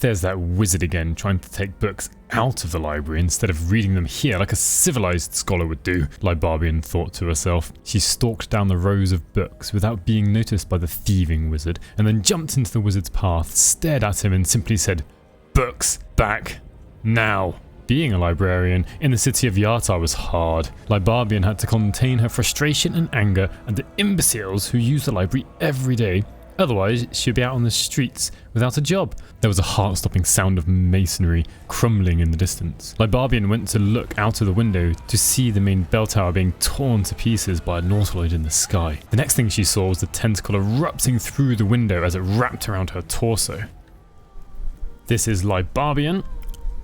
There's that wizard again, trying to take books out of the library instead of reading them here like a civilized scholar would do, LiBarbian thought to herself. She stalked down the rows of books without being noticed by the thieving wizard, and then jumped into the wizard's path, stared at him and simply said, "Books back now." Being a librarian in the city of Yartar was hard. LiBarbian had to contain her frustration and anger at the imbeciles who use the library every day. Otherwise, she'd be out on the streets without a job. There was a heart-stopping sound of masonry crumbling in the distance. LiBarbian went to look out of the window to see the main bell tower being torn to pieces by a nautiloid in the sky. The next thing she saw was the tentacle erupting through the window as it wrapped around her torso. This is LiBarbian.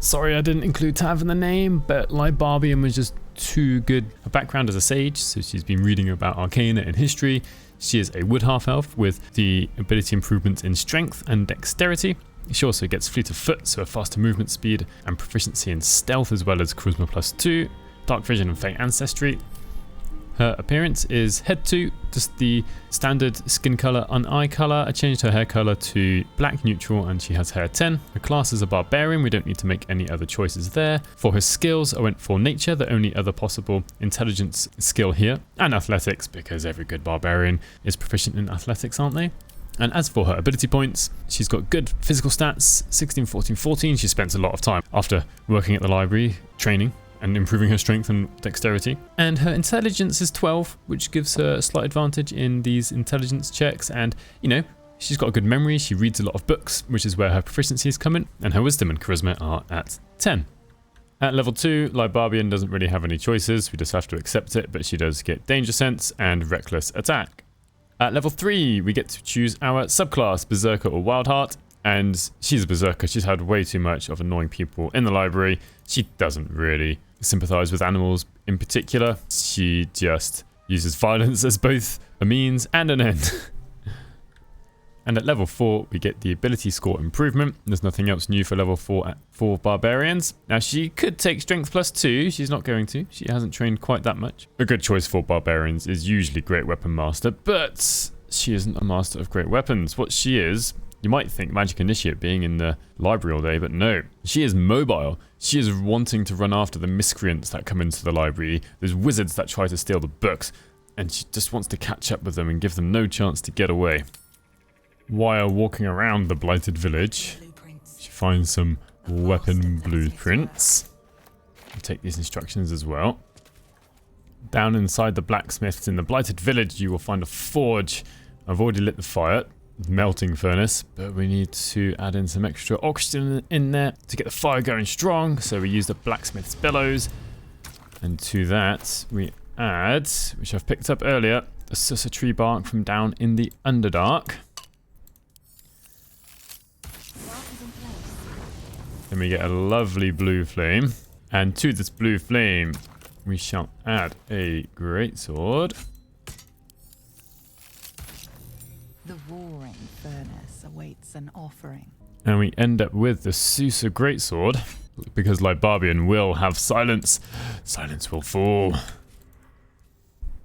Sorry I didn't include Tav in the name, but LiBarbian was just too good. Her background as a sage, so she's been reading about arcana and history. She is a wood half-elf with the ability improvements in strength and dexterity. She also gets fleet of foot, so a faster movement speed and proficiency in stealth, as well as charisma +2, dark vision and fey ancestry. Her appearance is head 2, just the standard skin colour and eye colour. I changed her hair colour to black neutral and she has hair 10. Her class is a barbarian, we don't need to make any other choices there. For her skills, I went for nature, the only other possible intelligence skill here, and athletics, because every good barbarian is proficient in athletics, aren't they? And as for her ability points, she's got good physical stats, 16, 14, 14. She spends a lot of time after working at the library, training, and improving her strength and dexterity. And her intelligence is 12, which gives her a slight advantage in these intelligence checks. And, you know, she's got a good memory, she reads a lot of books, which is where her proficiencies come in, and her wisdom and charisma are at 10. At level 2, LiBarbian doesn't really have any choices, we just have to accept it, but she does get danger sense and reckless attack. At level 3, we get to choose our subclass, Berserker or Wildheart. And she's a berserker. She's had way too much of annoying people in the library. She doesn't really sympathize with animals in particular. She just uses violence as both a means and an end. And at level 4, we get the ability score improvement. There's nothing else new for level 4 for barbarians. Now, she could take strength +2. She's not going to. She hasn't trained quite that much. A good choice for barbarians is usually Great Weapon Master, but she isn't a master of great weapons. What she is, you might think Magic Initiate being in the library all day, but no. She is mobile. She is wanting to run after the miscreants that come into the library, those wizards that try to steal the books, and she just wants to catch up with them and give them no chance to get away. While walking around the blighted village, she finds some weapon blueprints. I'll take these instructions as well. Down inside the blacksmiths in the blighted village, you will find a forge. I've already lit the fire. Melting furnace, but we need to add in some extra oxygen in there to get the fire going strong, so we use the blacksmith's bellows, and to that we add, which I've picked up earlier, the Sussur tree bark from down in the Underdark. Then we get a lovely blue flame, and to this blue flame we shall add a greatsword. The roaring furnace awaits an offering. And we end up with the Sussur Greatsword, because LiBarbian will have silence. Silence will fall.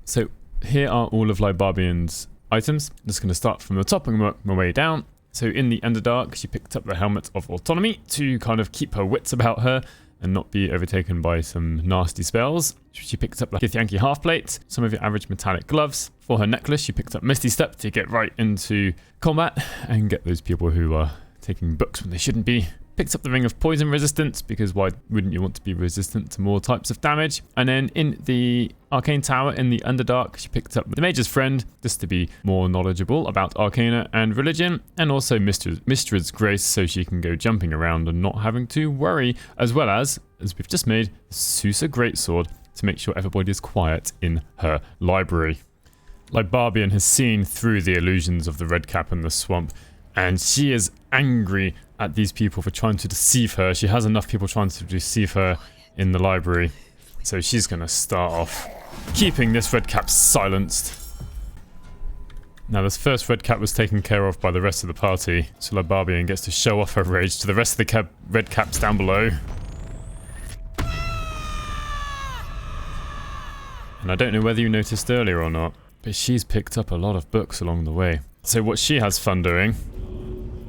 So here are all of LiBarbian's items. I'm just going to start from the top and work my way down. So in the Underdark, she picked up the Helmet of Autonomy to kind of keep her wits about her and not be overtaken by some nasty spells. She picked up the Githyanki half-plate, some of your average metallic gloves. For her necklace, she picked up Misty Step to get right into combat and get those people who are taking books when they shouldn't be. Picked up the Ring of Poison Resistance, because why wouldn't you want to be resistant to more types of damage? And then in the Arcane Tower in the Underdark, she picked up the Mage's Friend, just to be more knowledgeable about Arcana and religion, and also Mistred's Grace, so she can go jumping around and not having to worry, as well as we've just made, Sussur Greatsword to make sure everybody is quiet in her library. LiBarbian has seen through the illusions of the Redcap and the swamp, and she is angry at these people for trying to deceive her. She has enough people trying to deceive her in the library, so she's going to start off keeping this Redcap silenced. Now, this first Redcap was taken care of by the rest of the party, so LiBarbian gets to show off her rage to the rest of the Redcaps down below. And I don't know whether you noticed earlier or not, but she's picked up a lot of books along the way. So what she has fun doing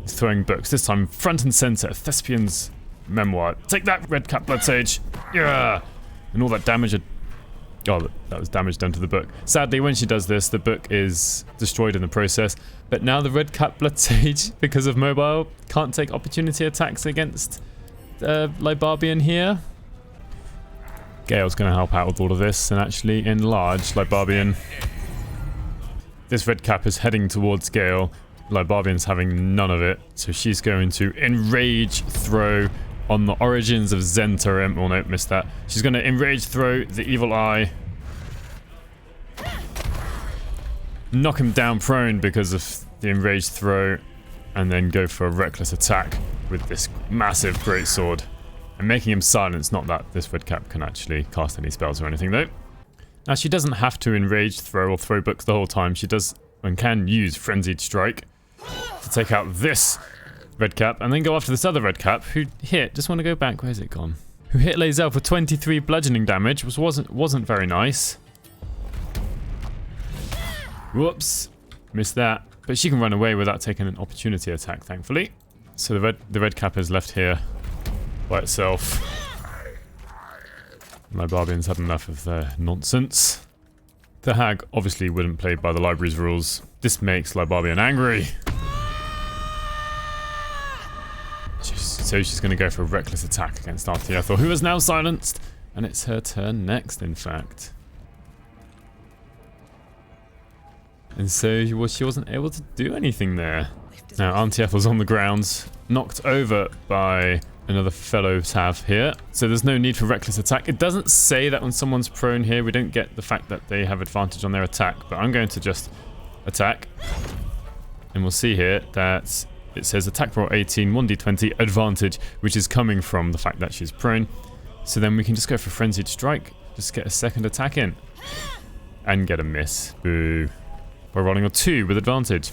He's throwing books, this time front and center. Thespian's memoir. Take that, Redcap Blood Sage. Yeah. And all that damage had... Oh, that was damage done to the book. Sadly, when she does this, the book is destroyed in the process. But now the Redcap Blood Sage, because of mobile, can't take opportunity attacks against LiBarbian here. Gale's going to help out with all of this and actually enlarge LiBarbian. This Redcap is heading towards Gale. LiBarbian's having none of it, so she's going to enrage throw on the origins of Zentarim. Oh no, missed that. She's going to enrage throw the evil eye. Knock him down prone because of the enraged throw, and then go for a reckless attack with this massive greatsword. And making him silence, not that this Redcap can actually cast any spells or anything though. Now she doesn't have to enrage throw or throw books the whole time. She does and can use Frenzied Strike to take out this Redcap and then go after this other Redcap who hit, just want to go back, where's it gone? Who hit Lae'zel for 23 bludgeoning damage, which wasn't very nice. Whoops, missed that. But she can run away without taking an opportunity attack, thankfully. So the Redcap is left here by itself. LiBarbian's had enough of their nonsense. The Hag obviously wouldn't play by the library's rules. This makes LiBarbian angry. So she's going to go for a reckless attack against Auntie Ethel, who is now silenced. And it's her turn next, in fact. And so she wasn't able to do anything there. Now Auntie Ethel's on the ground, knocked over by another fellow Tav here. So there's no need for reckless attack. It doesn't say that when someone's prone here, we don't get the fact that they have advantage on their attack. But I'm going to just attack. And we'll see here that it says attack roll 18, 1d20 advantage, which is coming from the fact that she's prone. So then we can just go for Frenzied Strike. Just get a second attack in. And get a miss. Boo. By rolling a 2 with advantage.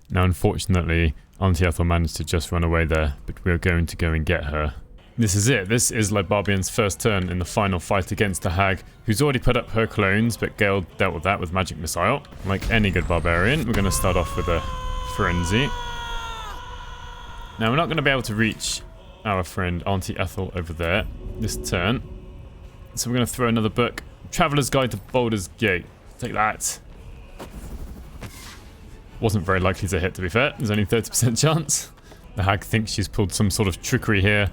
Now unfortunately, Auntie Ethel managed to just run away there, but we're going to go and get her. This is it. This is LiBarbian's first turn in the final fight against the Hag, who's already put up her clones, but Gale dealt with that with Magic Missile. Like any good barbarian, we're going to start off with a Frenzy. Now we're not going to be able to reach our friend Auntie Ethel over there this turn. So we're going to throw another book. Traveller's Guide to Baldur's Gate. Take that. Wasn't very likely to hit, to be fair. There's only 30% chance. The Hag thinks she's pulled some sort of trickery here,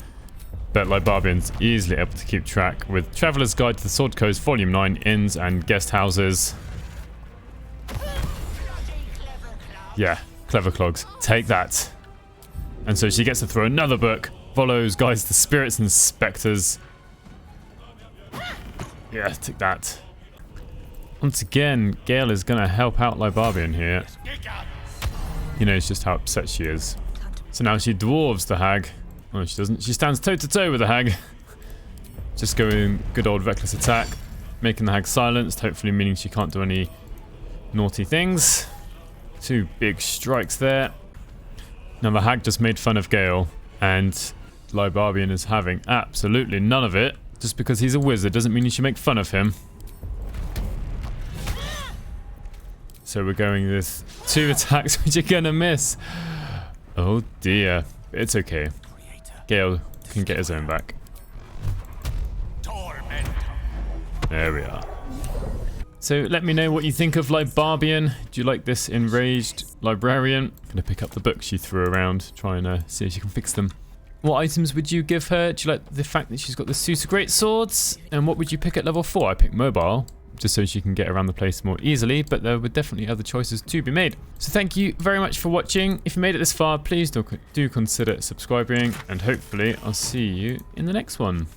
but LiBarbian's easily able to keep track with Traveller's Guide to the Sword Coast Volume 9, Inns and Guest Houses. Yeah, clever clogs. Take that. And so she gets to throw another book. Follows Guides to Spirits and Spectres. Yeah, take that. Once again, Gale is going to help out LiBarbian here. He knows just how upset she is. So now she dwarves the Hag. Oh, she doesn't. She stands toe to toe with the Hag. Just going good old reckless attack. Making the Hag silenced, hopefully meaning she can't do any naughty things. 2 big strikes there. Now the Hag just made fun of Gale, and LiBarbian is having absolutely none of it. Just because he's a wizard doesn't mean you should make fun of him. So we're going with 2 attacks which are gonna miss. Oh dear. It's okay. Gale can get his own back. There we are. So let me know what you think of LiBarbian. Do you like this enraged librarian? I'm gonna pick up the books she threw around, try and see if she can fix them. What items would you give her? Do you like the fact that she's got the Sussur Greatswords? And what would you pick at level 4? I picked mobile, just so she can get around the place more easily, but there were definitely other choices to be made. So thank you very much for watching. If you made it this far, please do consider subscribing, and hopefully I'll see you in the next one.